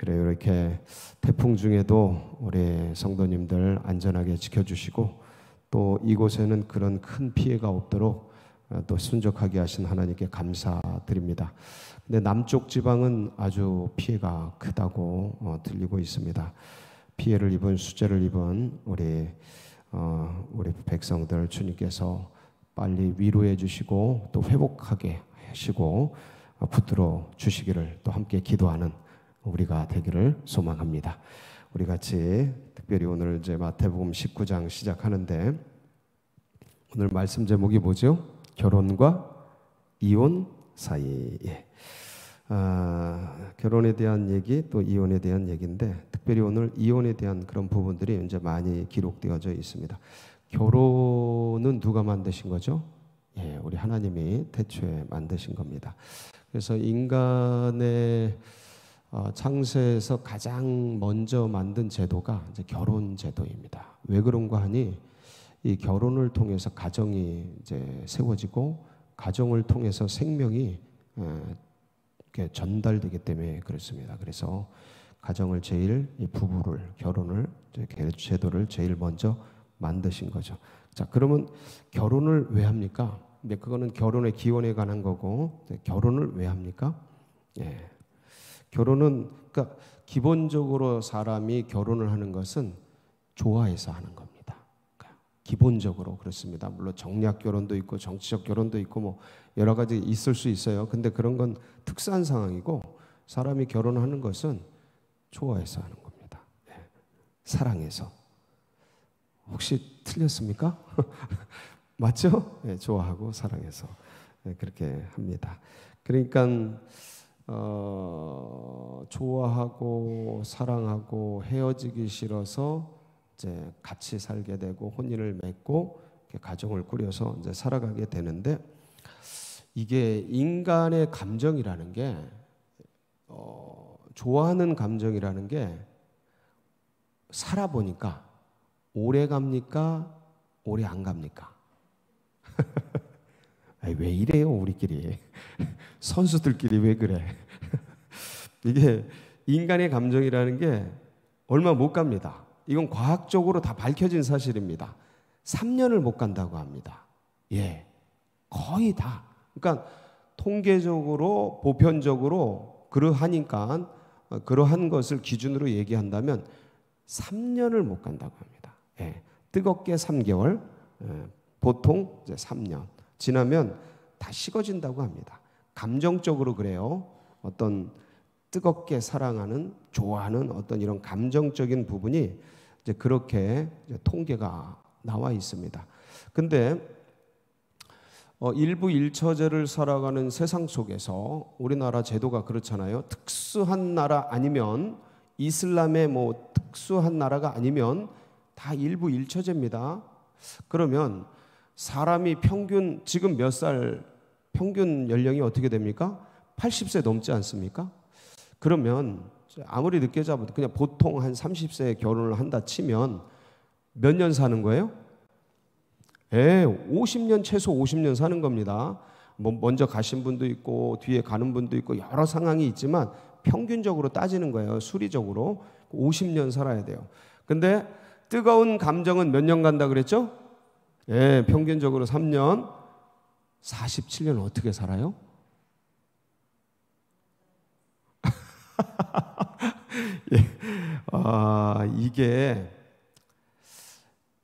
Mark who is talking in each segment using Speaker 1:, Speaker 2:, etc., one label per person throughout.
Speaker 1: 그래요. 이렇게 태풍 중에도 우리 성도님들 안전하게 지켜주시고 또 이곳에는 그런 큰 피해가 없도록 또 순적하게 하신 하나님께 감사드립니다. 근데 남쪽 지방은 아주 피해가 크다고 들리고 있습니다. 피해를 입은 수재를 입은 우리 백성들 주님께서 빨리 위로해 주시고 또 회복하게 하시고 붙들어 주시기를 또 함께 기도하는 우리가 되기를 소망합니다. 우리 같이 특별히 오늘 이제 마태복음 19장 시작하는데 오늘 말씀 제목이 뭐죠? 결혼과 이혼 사이에. 결혼에 대한 얘기 또 이혼에 대한 얘기인데 특별히 오늘 이혼에 대한 그런 부분들이 이제 많이 기록되어져 있습니다. 결혼은 누가 만드신 거죠? 예, 우리 하나님이 태초에 만드신 겁니다. 그래서 인간의 창세에서 가장 먼저 만든 제도가 이제 결혼 제도입니다. 왜 그런가 하니 이 결혼을 통해서 가정이 이제 세워지고 가정을 통해서 생명이 이렇게 전달되기 때문에 그렇습니다. 그래서 가정을 제일 이 부부를 결혼을 제도를 제일 먼저 만드신 거죠. 자, 그러면 결혼을 왜 합니까? 근데 그거는 결혼의 기원에 관한 거고 결혼을 왜 합니까? 예. 결혼은 그러니까 기본적으로 사람이 결혼을 하는 것은 좋아해서 하는 겁니다. 그러니까 기본적으로 그렇습니다. 물론 정략 결혼도 있고 정치적 결혼도 있고 뭐 여러 가지 있을 수 있어요. 근데 그런 건 특수한 상황이고 사람이 결혼하는 것은 좋아해서 하는 겁니다. 예. 사랑해서. 혹시 틀렸습니까? 맞죠? 네, 좋아하고 사랑해서 네, 그렇게 합니다. 그러니까 좋아하고 사랑하고 헤어지기 싫어서 이제 같이 살게 되고 혼인을 맺고 가정을 꾸려서 이제 살아가게 되는데 이게 인간의 감정이라는 게 좋아하는 감정이라는 게 살아보니까 오래 갑니까? 오래 안 갑니까? 아니, 왜 이래요 우리끼리 선수들끼리 왜 그래? 이게 인간의 감정이라는 게 얼마 못 갑니다. 이건 과학적으로 다 밝혀진 사실입니다. 3년을 못 간다고 합니다. 예, 거의 다. 그러니까 통계적으로 보편적으로 그러하니까 그러한 것을 기준으로 얘기한다면 3년을 못 간다고 합니다. 예, 뜨겁게 3개월, 보통 이제 3년 지나면 다 식어진다고 합니다. 감정적으로 그래요. 어떤 뜨겁게 사랑하는, 좋아하는 어떤 이런 감정적인 부분이 이제 그렇게 이제 통계가 나와 있습니다. 근데 일부 일처제를 살아가는 세상 속에서 우리나라 제도가 그렇잖아요. 특수한 나라 아니면 이슬람의 뭐 특수한 나라가 아니면 다 일부 일처제입니다. 그러면 사람이 평균 지금 몇 살 평균 연령이 어떻게 됩니까? 80세 넘지 않습니까? 그러면 아무리 늦게 잡아도 그냥 보통 한 30세에 결혼을 한다 치면 몇 년 사는 거예요? 50년 최소 50년 사는 겁니다. 뭐 먼저 가신 분도 있고 뒤에 가는 분도 있고 여러 상황이 있지만 평균적으로 따지는 거예요. 수리적으로 50년 살아야 돼요. 근데 뜨거운 감정은 몇 년 간다 그랬죠? 평균적으로 3년. 47년 어떻게 살아요?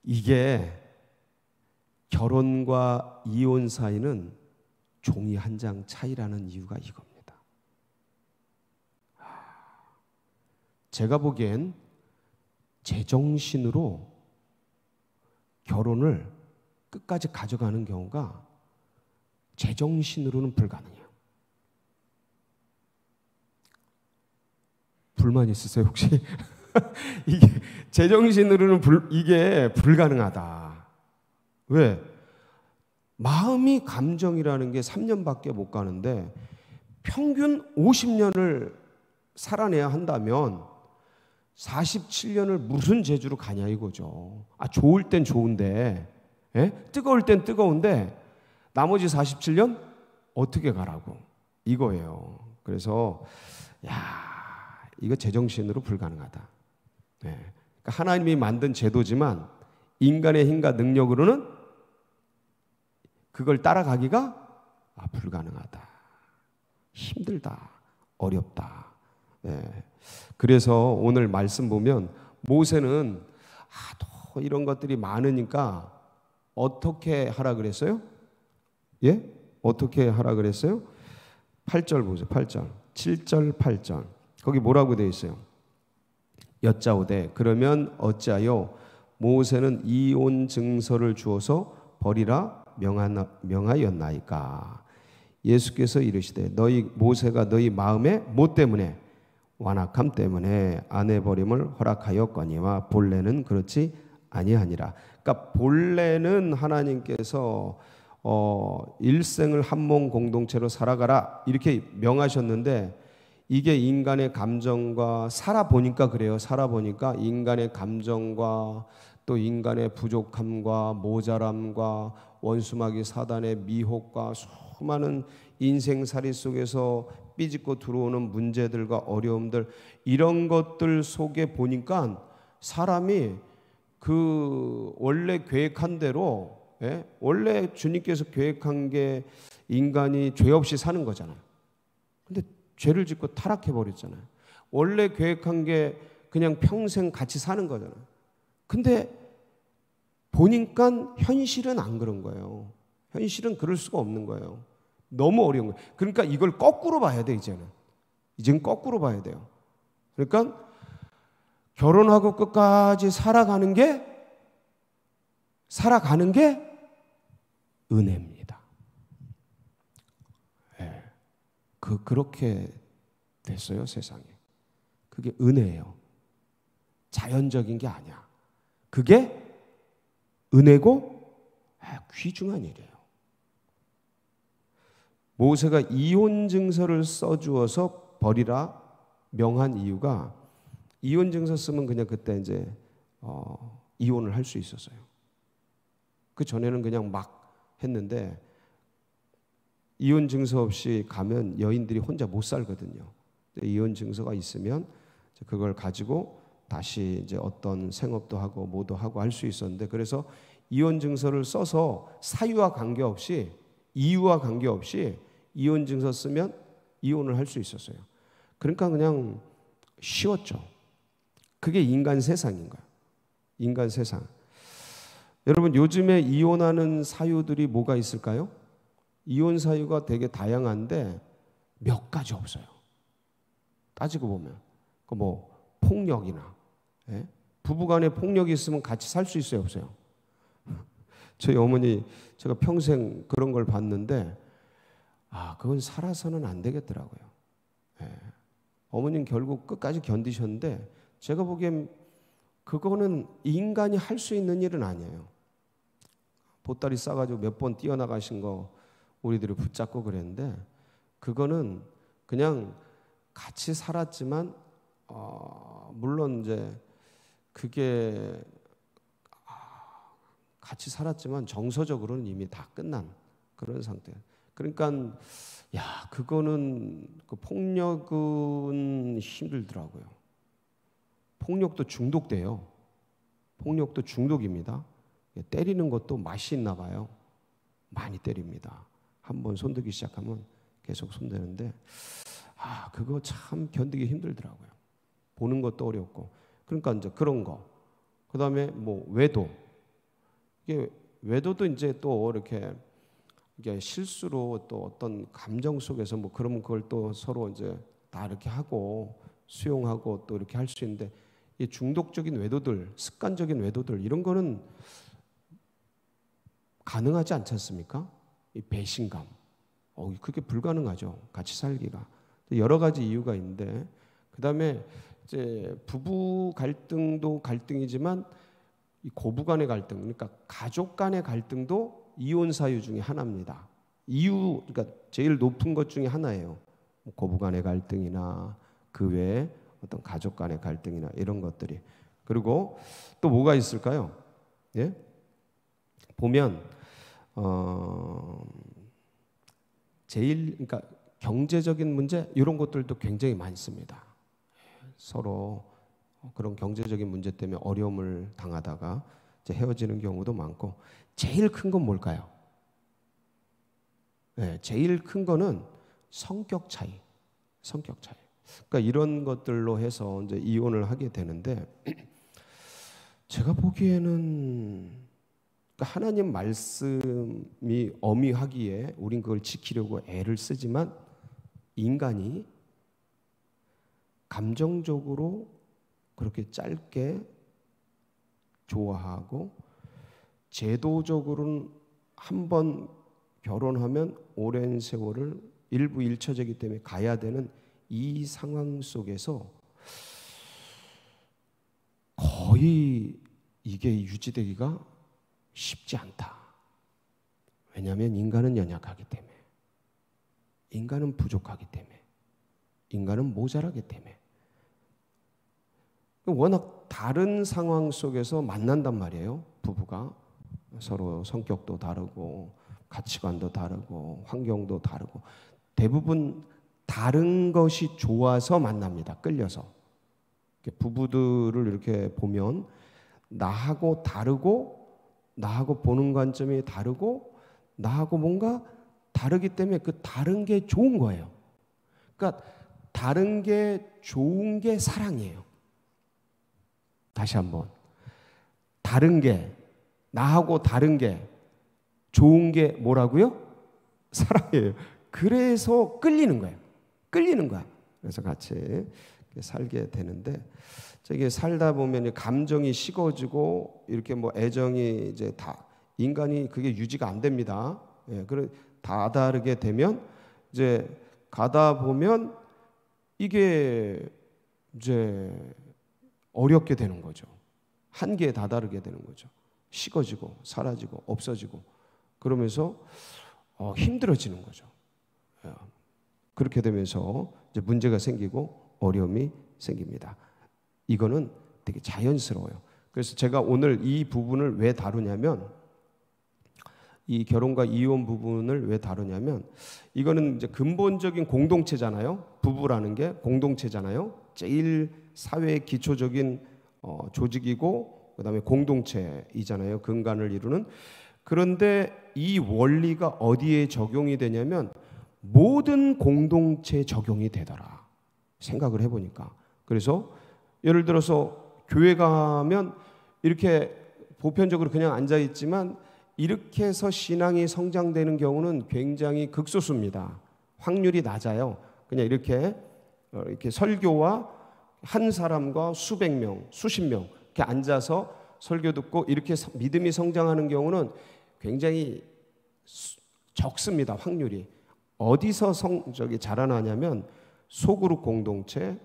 Speaker 1: 이게 결혼과 이혼 사이는 종이 한 장 차이라는 이유가 이겁니다. 제가 보기엔 제정신으로 결혼을 끝까지 가져가는 경우가 제정신으로는 불가능해요. 불만 있으세요 혹시? 이게 제정신으로는 이게 불가능하다. 왜? 마음이 감정이라는 게 3년밖에 못 가는데 평균 50년을 살아내야 한다면 47년을 무슨 재주로 가냐 이거죠. 좋을 땐 좋은데 뜨거울 땐 뜨거운데 나머지 47년 어떻게 가라고 이거예요. 그래서 이거 제정신으로 불가능하다. 예. 그러니까 하나님이 만든 제도지만 인간의 힘과 능력으로는 그걸 따라가기가 불가능하다. 힘들다. 어렵다. 예. 그래서 오늘 말씀 보면 모세는 또 이런 것들이 많으니까 어떻게 하라 그랬어요? 예? 어떻게 하라 그랬어요? 8절 보세요. 8절. 7절, 8절. 거기 뭐라고 되어 있어요? 여짜오되 그러면 어찌하여 모세는 이혼 증서를 주어서 버리라 명하였나이까. 예수께서 이르시되 너희 모세가 너희 마음의 뭐 때문에 완악함 때문에 아내 버림을 허락하였거니와 본래는 그렇지 아니하니라. 그러니까 본래는 하나님께서 일생을 한 몸 공동체로 살아가라 이렇게 명하셨는데 이게 인간의 감정과 살아보니까 그래요. 살아보니까 인간의 감정과 또 인간의 부족함과 모자람과 원수마귀 사단의 미혹과 수많은 인생살이 속에서 삐짓고 들어오는 문제들과 어려움들 이런 것들 속에 보니까 사람이 그 원래 계획한 대로 원래 주님께서 계획한 게 인간이 죄 없이 사는 거잖아요. 근데 죄를 짓고 타락해 버렸잖아요. 원래 계획한 게 그냥 평생 같이 사는 거잖아요. 근데 보니까 현실은 안 그런 거예요. 현실은 그럴 수가 없는 거예요. 너무 어려운 거예요. 그러니까 이걸 거꾸로 봐야 돼, 이제는 거꾸로 봐야 돼요. 그러니까 결혼하고 끝까지 살아가는 게 은혜입니다. 네. 그렇게 됐어요, 세상에. 그게 은혜예요. 자연적인 게 아니야. 그게 은혜고 귀중한 일이에요. 모세가 이혼 증서를 써주어서 버리라 명한 이유가 이혼 증서 쓰면 그냥 그때 이제 이혼을 할 수 있었어요. 그 전에는 그냥 막 했는데 이혼 증서 없이 가면 여인들이 혼자 못 살거든요. 이혼 증서가 있으면 그걸 가지고 다시 이제 어떤 생업도 하고 뭐도 하고 할 수 있었는데 그래서 이혼 증서를 써서 사유와 관계없이 이유와 관계없이 이혼 증서 쓰면 이혼을 할 수 있었어요. 그러니까 그냥 쉬웠죠. 그게 인간 세상인 거예요. 인간 세상. 여러분 요즘에 이혼하는 사유들이 뭐가 있을까요? 이혼 사유가 되게 다양한데 몇 가지 없어요. 따지고 보면 그 뭐 폭력이나 부부간에 폭력이 있으면 같이 살 수 있어요, 없어요? 저희 어머니 제가 평생 그런 걸 봤는데 그건 살아서는 안 되겠더라고요. 어머님 결국 끝까지 견디셨는데 제가 보기엔 그거는 인간이 할 수 있는 일은 아니에요. 보따리 싸가지고 몇 번 뛰어나가신 거 우리들이 붙잡고 그랬는데 그거는 그냥 같이 살았지만 물론 이제 그게 같이 살았지만 정서적으로는 이미 다 끝난 그런 상태예요. 그러니까 그거는 그 폭력은 힘들더라고요. 폭력도 중독돼요. 폭력도 중독입니다. 때리는 것도 맛이 있나 봐요. 많이 때립니다. 한번 손들기 시작하면 계속 손대는데 그거 참 견디기 힘들더라고요. 보는 것도 어렵고. 그러니까 이제 그런 거. 그다음에 뭐 외도. 이게 외도도 이제 또 이렇게 이게 실수로 또 어떤 감정 속에서 뭐 그러면 그걸 또 서로 이제 다 이렇게 하고 수용하고 또 이렇게 할 수 있는데 이 중독적인 외도들, 습관적인 외도들 이런 거는 가능하지 않지 않습니까? 이 배신감. 그게 불가능하죠. 같이 살기가. 여러 가지 이유가 있는데 그다음에 이제 부부 갈등도 갈등이지만 이 고부 간의 갈등, 그러니까 가족 간의 갈등도 이혼 사유 중에 하나입니다. 이유, 그러니까 제일 높은 것 중에 하나예요. 고부 간의 갈등이나 그 외에 어떤 가족 간의 갈등이나 이런 것들이. 그리고 또 뭐가 있을까요? 예? 보면 제일 그러니까 경제적인 문제 이런 것들도 굉장히 많습니다. 서로 그런 경제적인 문제 때문에 어려움을 당하다가 이제 헤어지는 경우도 많고, 제일 큰 건 뭘까요? 네, 제일 큰 거는 성격 차이. 그러니까 이런 것들로 해서 이제 이혼을 하게 되는데, 제가 보기에는 그러니까 하나님 말씀이 엄히하기에 우린 그걸 지키려고 애를 쓰지만, 인간이 감정적으로 그렇게 짧게 좋아하고 제도적으로는 한번 결혼하면 오랜 세월을 일부 일처제이기 때문에 가야 되는 이 상황 속에서 거의 이게 유지되기가 쉽지 않다. 왜냐하면 인간은 연약하기 때문에, 인간은 부족하기 때문에, 인간은 모자라기 때문에, 워낙 다른 상황 속에서 만난단 말이에요. 부부가 서로 성격도 다르고 가치관도 다르고 환경도 다르고, 대부분 다른 것이 좋아서 만납니다. 끌려서. 부부들을 이렇게 보면 나하고 다르고, 나하고 보는 관점이 다르고, 나하고 뭔가 다르기 때문에 그 다른 게 좋은 거예요. 그러니까 다른 게 좋은 게 사랑이에요. 다시 한번, 다른 게, 나하고 다른 게 좋은 게 뭐라고요? 사랑이에요. 그래서 끌리는 거예요. 끌리는 거야. 그래서 같이 살게 되는데, 저게 살다 보면 감정이 식어지고 이렇게 뭐 애정이 이제 다, 인간이 그게 유지가 안 됩니다. 예, 그래 다 다르게 되면 이제 가다 보면 이게 이제 어렵게 되는 거죠. 한계에 다다르게 되는 거죠. 식어지고 사라지고 없어지고 그러면서 힘들어지는 거죠. 그렇게 되면서 이제 문제가 생기고 어려움이 생깁니다. 이거는 되게 자연스러워요. 그래서 제가 오늘 이 부분을 왜 다루냐면, 이 결혼과 이혼 부분을 왜 다루냐면, 이거는 이제 근본적인 공동체잖아요. 부부라는 게 공동체잖아요. 제일 사회의 기초적인 조직이고 그다음에 공동체이잖아요. 근간을 이루는. 그런데 이 원리가 어디에 적용이 되냐면 모든 공동체에 적용이 되더라. 생각을 해보니까. 그래서 예를 들어서 교회 가면 이렇게 보편적으로 그냥 앉아있지만 이렇게 해서 신앙이 성장되는 경우는 굉장히 극소수입니다. 확률이 낮아요. 그냥 이렇게 설교와 한 사람과 수백 명, 수십 명 이렇게 앉아서 설교 듣고 이렇게 믿음이 성장하는 경우는 굉장히 적습니다. 확률이. 어디서 자라나냐면 소그룹 공동체,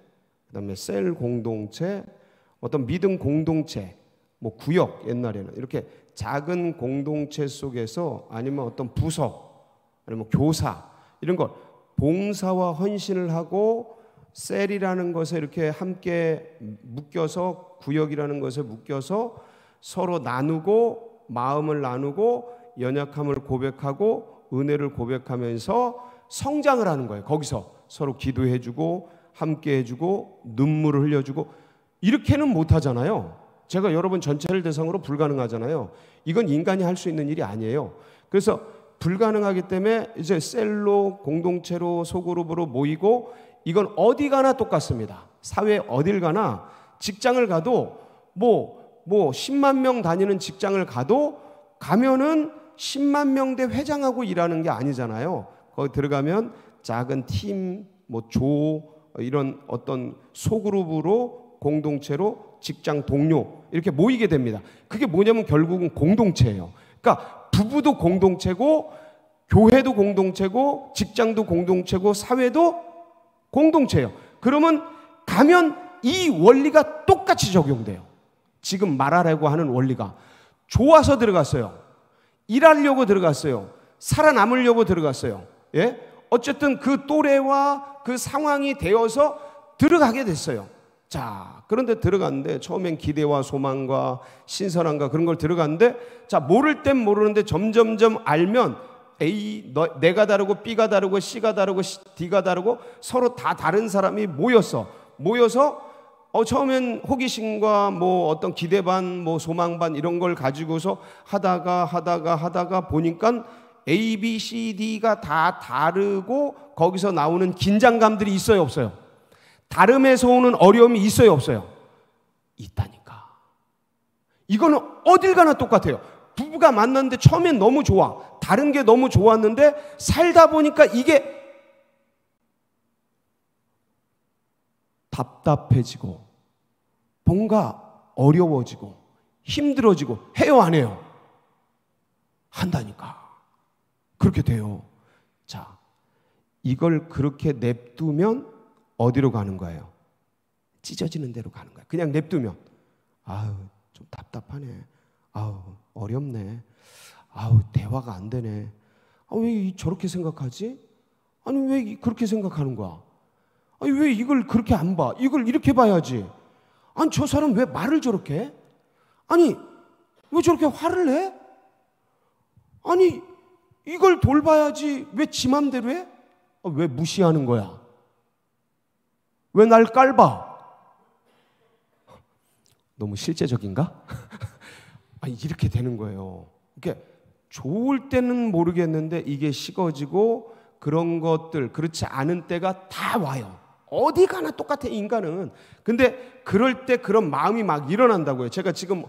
Speaker 1: 그다음에 셀 공동체, 어떤 믿음 공동체, 뭐 구역, 옛날에는 이렇게 작은 공동체 속에서, 아니면 어떤 부서, 아니면 교사, 이런 걸 봉사와 헌신을 하고 셀이라는 것에 이렇게 함께 묶여서, 구역이라는 것에 묶여서 서로 나누고 마음을 나누고 연약함을 고백하고 은혜를 고백하면서 성장을 하는 거예요. 거기서 서로 기도해주고 함께 해주고 눈물을 흘려주고. 이렇게는 못하잖아요. 제가 여러분 전체를 대상으로 불가능하잖아요. 이건 인간이 할 수 있는 일이 아니에요. 그래서 불가능하기 때문에 이제 셀로, 공동체로, 소그룹으로 모이고, 이건 어디 가나 똑같습니다. 사회 어딜 가나, 직장을 가도 뭐 10만 명 다니는 직장을 가면은 10만 명대 회장하고 일하는 게 아니잖아요. 거기 들어가면 작은 팀, 이런 어떤 소그룹으로, 공동체로, 직장 동료 이렇게 모이게 됩니다. 그게 뭐냐면 결국은 공동체예요. 그러니까 부부도 공동체고, 교회도 공동체고, 직장도 공동체고, 사회도 공동체예요. 그러면 가면 이 원리가 똑같이 적용돼요. 지금 말하려고 하는 원리가. 좋아서 들어갔어요. 일하려고 들어갔어요. 살아남으려고 들어갔어요. 예? 어쨌든 그 또래와 그 상황이 되어서 들어가게 됐어요. 자, 그런데 들어갔는데 처음엔 기대와 소망과 신선함과 그런 걸 들어갔는데, 자, 모를 땐 모르는데 점점점 알면 내가 다르고 B가 다르고 C가 다르고 D가 다르고 서로 다 다른 사람이 모여서 처음엔 호기심과 뭐 어떤 기대 반, 뭐 소망 반 이런 걸 가지고서 하다가 보니까 A, B, C, D가 다 다르고 거기서 나오는 긴장감들이 있어요, 없어요? 다름에서 오는 어려움이 있어요, 없어요? 있다니까. 이거는 어딜 가나 똑같아요. 부부가 만났는데 처음엔 너무 좋아. 다른 게 너무 좋았는데 살다 보니까 이게 답답해지고 뭔가 어려워지고 힘들어지고 해요, 안 해요? 한다니까. 그렇게 돼요. 자, 이걸 그렇게 냅두면 어디로 가는 거예요? 찢어지는 대로 가는 거예요. 그냥 냅두면 아유, 좀 답답하네. 아우, 어렵네. 아우, 대화가 안 되네. 왜 저렇게 생각하지? 아니, 왜 그렇게 생각하는 거야? 아니, 왜 이걸 그렇게 안 봐? 이걸 이렇게 봐야지. 아니, 저 사람 왜 말을 저렇게 해? 아니, 왜 저렇게 화를 내? 아니, 이걸 돌봐야지. 왜 지 맘대로 해? 왜 무시하는 거야? 왜 날 깔봐? 너무 실제적인가? 아니, 이렇게 되는 거예요. 이게 좋을 때는 모르겠는데 이게 식어지고 그런 것들, 그렇지 않은 때가 다 와요. 어디 가나 똑같아, 인간은. 근데 그럴 때 그런 마음이 막 일어난다고요. 제가 지금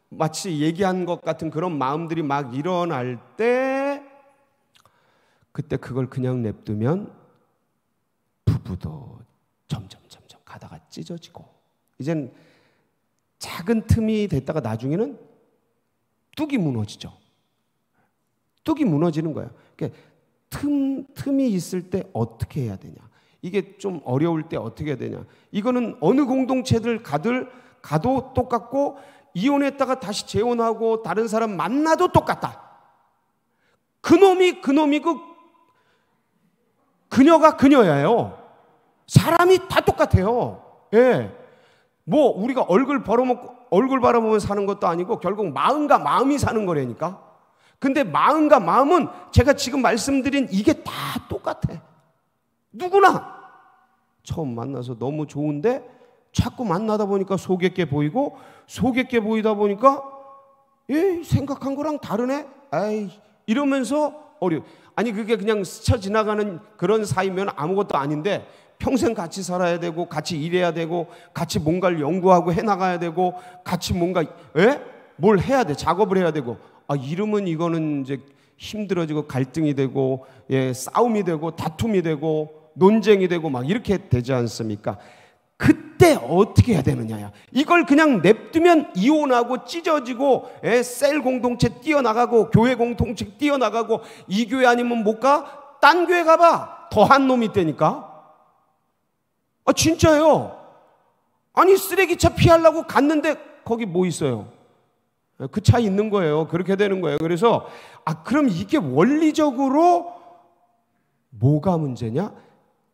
Speaker 1: 마치 얘기한 것 같은 그런 마음들이 막 일어날 때 그때 그걸 그냥 냅두면 부부도 점점 가다가 찢어지고 이젠 작은 틈이 됐다가 나중에는 뚝이 무너지죠. 뚝이 무너지는 거예요. 그러니까 틈이 있을 때 어떻게 해야 되냐. 이게 좀 어려울 때 어떻게 해야 되냐. 이거는 어느 공동체들 가도 똑같고 이혼했다가 다시 재혼하고 다른 사람 만나도 똑같다. 그녀가 그녀예요. 사람이 다 똑같아요. 예. 뭐 우리가 얼굴 바라보면 사는 것도 아니고 결국 마음과 마음이 사는 거라니까. 근데 마음과 마음은 제가 지금 말씀드린 이게 다 똑같아. 누구나 처음 만나서 너무 좋은데 자꾸 만나다 보니까 속에 보이고 속에 보이다 보니까 생각한 거랑 다르네. 이러면서 아니 그게 그냥 스쳐 지나가는 그런 사이면 아무것도 아닌데 평생 같이 살아야 되고 같이 일해야 되고 같이 뭔가를 연구하고 해나가야 되고 같이 뭔가 뭘 해야 돼. 작업을 해야 되고 이러면 이거는 이제 힘들어지고 갈등이 되고 싸움이 되고 다툼이 되고 논쟁이 되고 막 이렇게 되지 않습니까? 그때 어떻게 해야 되느냐야. 이걸 그냥 냅두면 이혼하고 찢어지고 셀 공동체 뛰어나가고 교회 공동체 뛰어나가고 이 교회 아니면 못 가? 딴 교회 가봐. 더한 놈이 있다니까. 진짜요. 아니 쓰레기차 피하려고 갔는데 거기 뭐 있어요? 그 차 있는 거예요. 그렇게 되는 거예요. 그래서 그럼 이게 원리적으로 뭐가 문제냐?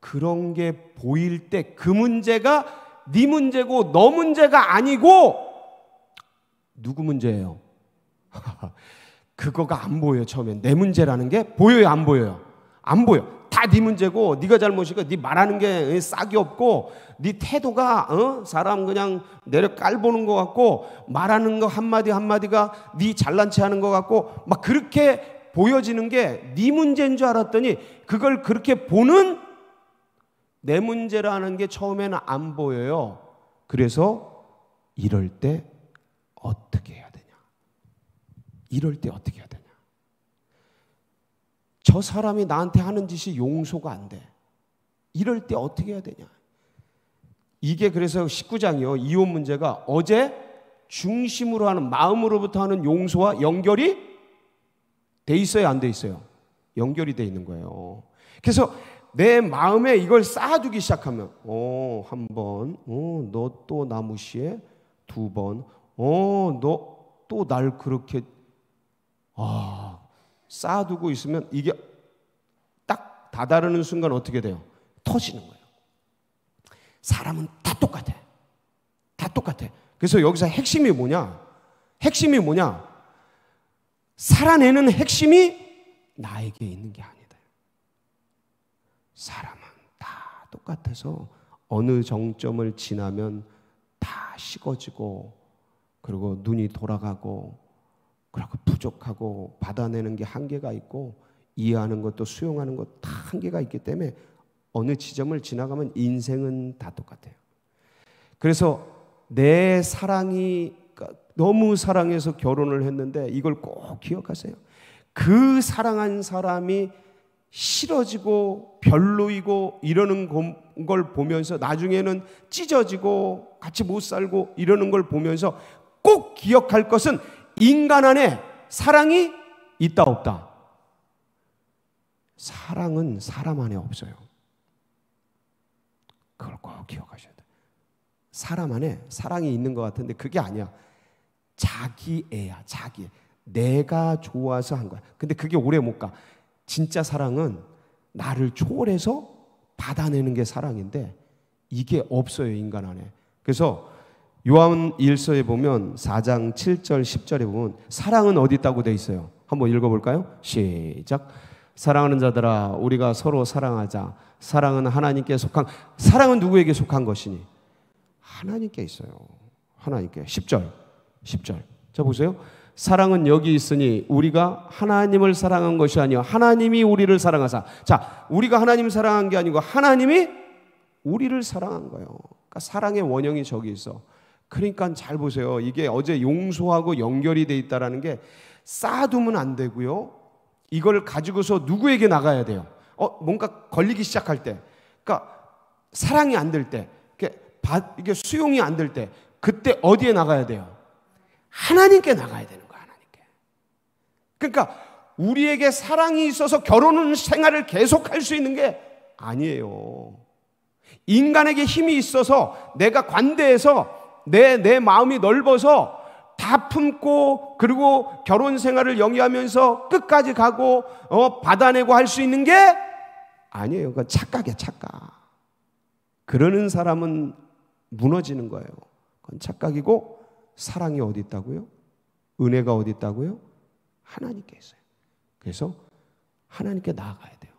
Speaker 1: 그런 게 보일 때 그 문제가 네 문제고 너 문제가 아니고 누구 문제예요? 그거가 안 보여요. 처음엔 내 문제라는 게 보여요, 안 보여요? 안 보여. 다 네 문제고 네가 잘못이고 네 말하는 게 싹이 없고 네 태도가 사람 그냥 내려 깔보는 것 같고 말하는 거 한마디 한마디가 네 잘난 체 하는 것 같고 막 그렇게 보여지는 게 네 문제인 줄 알았더니 그걸 그렇게 보는 내 문제라는 게 처음에는 안 보여요. 그래서 이럴 때 어떻게 해야 되냐? 이럴 때 어떻게 해야 되냐? 저 사람이 나한테 하는 짓이 용서가 안 돼. 이럴 때 어떻게 해야 되냐? 이게 그래서 19장이요. 이혼 문제가 어제 중심으로 하는 마음으로부터 하는 용서와 연결이 돼 있어요, 안 돼 있어요? 연결이 돼 있는 거예요. 그래서 내 마음에 이걸 쌓아두기 시작하면 한 번, 너 또 나 무시해? 두 번, 너 또 날 그렇게 쌓아두고 있으면 이게 딱 다다르는 순간 어떻게 돼요? 터지는 거예요. 사람은 다 똑같아. 다 똑같아. 그래서 여기서 핵심이 뭐냐? 살아내는 핵심이 나에게 있는 게 아니다. 사람은 다 똑같아서 어느 정점을 지나면 식어지고 그리고 눈이 돌아가고 그리고 부족하고 받아내는 게 한계가 있고 이해하는 것도 수용하는 것 다 한계가 있기 때문에 어느 지점을 지나가면 인생은 다 똑같아요. 그래서 내 사랑이 너무 사랑해서 결혼을 했는데 이걸 꼭 기억하세요. 그 사랑한 사람이 싫어지고 별로이고 이러는 걸 보면서 나중에는 찢어지고 같이 못 살고 이러는 걸 보면서 꼭 기억할 것은 인간 안에 사랑이 있다 없다. 사랑은 사람 안에 없어요. 그걸 꼭 기억하셔야 돼요. 사람 안에 사랑이 있는 것 같은데 그게 아니야. 자기애야. 자기애. 내가 좋아서 한 거야. 근데 그게 오래 못 가. 진짜 사랑은 나를 초월해서 받아내는 게 사랑인데 이게 없어요, 인간 안에. 그래서 요한 1서에 보면 4장 7절 10절에 보면 사랑은 어디 있다고 돼 있어요. 한번 읽어볼까요? 시작. 사랑하는 자들아 우리가 서로 사랑하자. 사랑은 하나님께 속한, 사랑은 누구에게 속한 것이니? 하나님께 있어요. 하나님께. 10절 자 보세요. 사랑은 여기 있으니 우리가 하나님을 사랑한 것이 아니요 하나님이 우리를 사랑하사. 자, 우리가 하나님 사랑한 게 아니고 하나님이 우리를 사랑한 거예요. 그러니까 사랑의 원형이 저기 있어. 그러니까 잘 보세요. 이게 어제 용서하고 연결이 돼 있다라는 게 쌓아두면 안 되고요. 이걸 가지고서 누구에게 나가야 돼요. 뭔가 걸리기 시작할 때, 그러니까 사랑이 안 될 때, 이게 수용이 안 될 때, 그때 어디에 나가야 돼요? 하나님께 나가야 되는 거야. 하나님께. 그러니까 우리에게 사랑이 있어서 결혼 생활을 계속할 수 있는 게 아니에요. 인간에게 힘이 있어서 내가 관대해서 내 마음이 넓어서 다 품고 그리고 결혼 생활을 영위하면서 끝까지 가고 받아내고 할 수 있는 게 아니에요. 그건 착각이야, 착각. 그러는 사람은 무너지는 거예요. 그건 착각이고 사랑이 어디 있다고요? 은혜가 어디 있다고요? 하나님께 있어요. 그래서 하나님께 나아가야 돼요.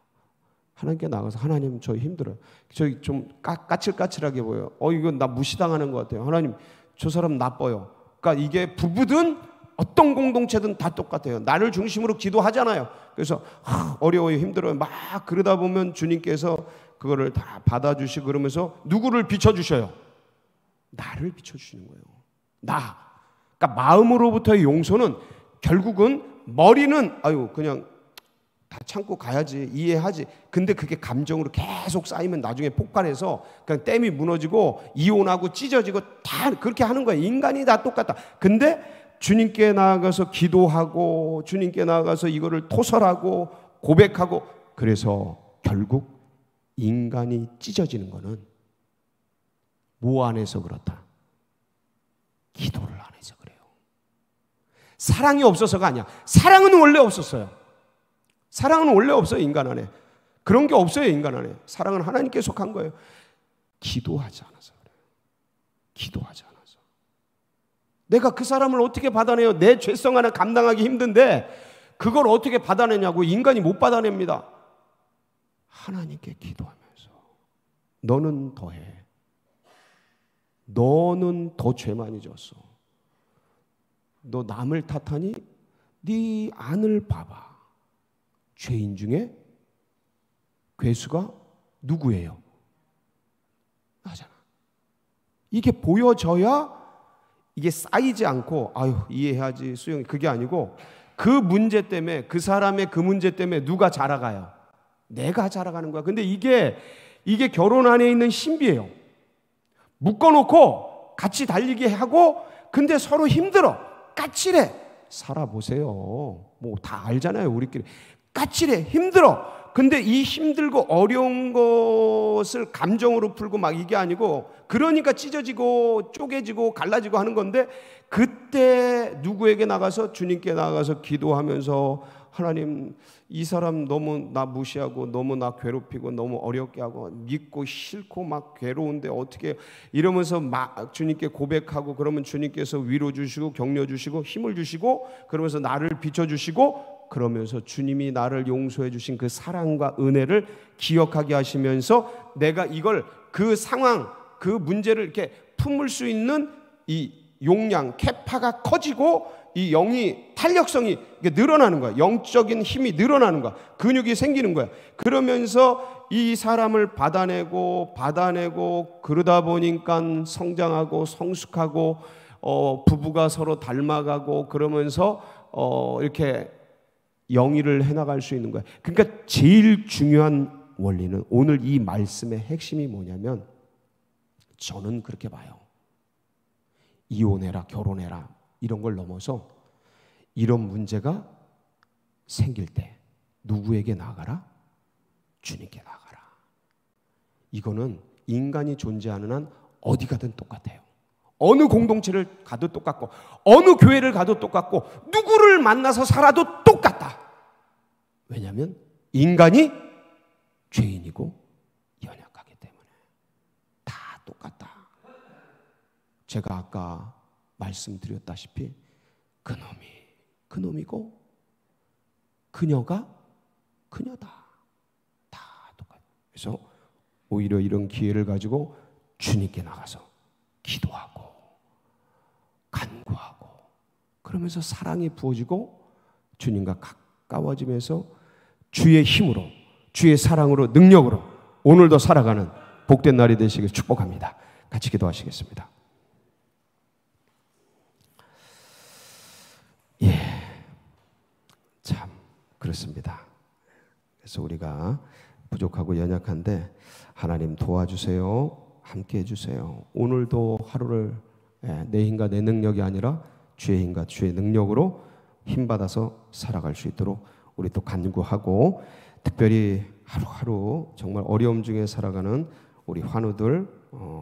Speaker 1: 하나님께 나가서 하나님 저 힘들어요. 저기 좀 까칠까칠하게 보여요. 이건 나 무시당하는 것 같아요. 하나님 저 사람 나빠요. 그러니까 이게 부부든 어떤 공동체든 다 똑같아요. 나를 중심으로 기도하잖아요. 그래서 어려워요, 힘들어요. 막 그러다 보면 주님께서 그거를 다 받아주시고 그러면서 누구를 비춰주셔요? 나를 비춰주시는 거예요. 나. 그러니까 마음으로부터의 용서는 결국은 머리는 그냥 다 참고 가야지, 이해하지. 근데 그게 감정으로 계속 쌓이면 나중에 폭발해서 그냥 댐이 무너지고 이혼하고 찢어지고 다 그렇게 하는 거예요. 인간이 다 똑같다. 근데 주님께 나아가서 기도하고 주님께 나아가서 이거를 토설하고 고백하고 그래서 결국 인간이 찢어지는 거는 뭐 안에서 그렇다? 기도를 안 해서 그래요. 사랑이 없어서가 아니야. 사랑은 원래 없었어요. 사랑은 원래 없어요, 인간 안에. 그런 게 없어요, 인간 안에. 사랑은 하나님께 속한 거예요. 기도하지 않아서 그래요. 기도하지 않아서. 내가 그 사람을 어떻게 받아내요? 내 죄성 하나 감당하기 힘든데 그걸 어떻게 받아내냐고. 인간이 못 받아냅니다. 하나님께 기도하면서 너는 더해. 너는 더 죄 많이 졌어. 너 남을 탓하니 네 안을 봐봐. 죄인 중에 괴수가 누구예요? 나잖아. 이게 보여져야 이게 쌓이지 않고 이해해야지 수용이 그게 아니고 그 문제 때문에 그 사람의 그 문제 때문에 누가 자라가요? 내가 자라가는 거야. 근데 이게 결혼 안에 있는 신비예요. 묶어놓고 같이 달리게 하고 근데 서로 힘들어. 까칠해. 살아보세요. 뭐 다 알잖아요, 우리끼리. 까칠해. 힘들어. 근데 이 힘들고 어려운 것을 감정으로 풀고 막 이게 아니고 그러니까 찢어지고 쪼개지고 갈라지고 하는 건데 그때 누구에게 나가서 주님께 나가서 기도하면서 하나님 이 사람 너무 나 무시하고 너무 나 괴롭히고 너무 어렵게 하고 믿고 싫고 막 괴로운데 어떻게 이러면서 막 주님께 고백하고 그러면 주님께서 위로 주시고 격려 주시고 힘을 주시고 그러면서 나를 비춰주시고 그러면서 주님이 나를 용서해 주신 그 사랑과 은혜를 기억하게 하시면서 내가 이걸 그 상황 그 문제를 이렇게 품을 수 있는 이 용량, 캐파가 커지고 이 영이 탄력성이 늘어나는 거야. 영적인 힘이 늘어나는 거야. 근육이 생기는 거야. 그러면서 이 사람을 받아내고 그러다 보니까 성장하고 성숙하고 부부가 서로 닮아가고 그러면서 이렇게 영위를 해나갈 수 있는 거야. 그러니까 제일 중요한 원리는 오늘 이 말씀의 핵심이 뭐냐면 저는 그렇게 봐요. 이혼해라, 결혼해라 이런 걸 넘어서 이런 문제가 생길 때 누구에게 나가라? 주님께 나가라. 이거는 인간이 존재하는 한 어디 가든 똑같아요. 어느 공동체를 가도 똑같고 어느 교회를 가도 똑같고 누구를 만나서 살아도 똑같다. 왜냐하면 인간이 죄인이고 연약하기 때문에 다 똑같다. 제가 아까 말씀드렸다시피 그놈이 그놈이고 그녀가 그녀다. 다 똑같아요. 그래서 오히려 이런 기회를 가지고 주님께 나가서 기도하고 간구하고 그러면서 사랑이 부어지고 주님과 가까워지면서 주의 힘으로 주의 사랑으로 능력으로 오늘도 살아가는 복된 날이 되시길 축복합니다. 같이 기도하시겠습니다. 예, 참 그렇습니다. 그래서 우리가 부족하고 연약한데 하나님 도와주세요. 함께 해주세요. 오늘도 하루를 내 힘과 내 능력이 아니라 주의 힘과 주의 능력으로 힘받아서 살아갈 수 있도록 우리 또 간구하고 특별히 하루하루 정말 어려움 중에 살아가는 우리 환우들,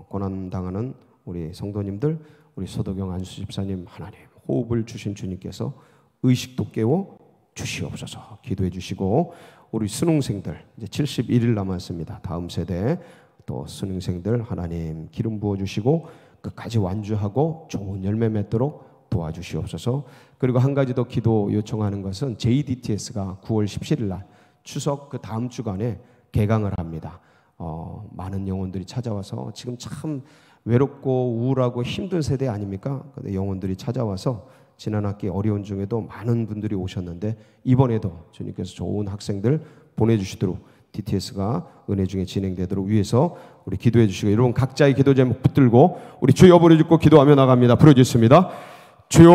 Speaker 1: 고난당하는 우리 성도님들, 우리 소도경 안수 집사님 하나님 호흡을 주신 주님께서 의식도 깨워 주시옵소서 기도해 주시고 우리 수능생들 이제 71일 남았습니다. 다음 세대 또 수능생들 하나님 기름 부어주시고 끝까지 완주하고 좋은 열매 맺도록 도와주시옵소서. 그리고 한 가지 더 기도 요청하는 것은 JDTS가 9월 17일 날 추석 그 다음 주간에 개강을 합니다. 많은 영혼들이 찾아와서 지금 참 외롭고 우울하고 힘든 세대 아닙니까? 근데 영혼들이 찾아와서 지난 학기 어려운 중에도 많은 분들이 오셨는데 이번에도 주님께서 좋은 학생들 보내주시도록 DTS가 은혜 중에 진행되도록 위해서 우리 기도해 주시고 여러분 각자의 기도 제목 붙들고 우리 주여 부르짖고 기도하며 나갑니다. 부르짖습니다. 주여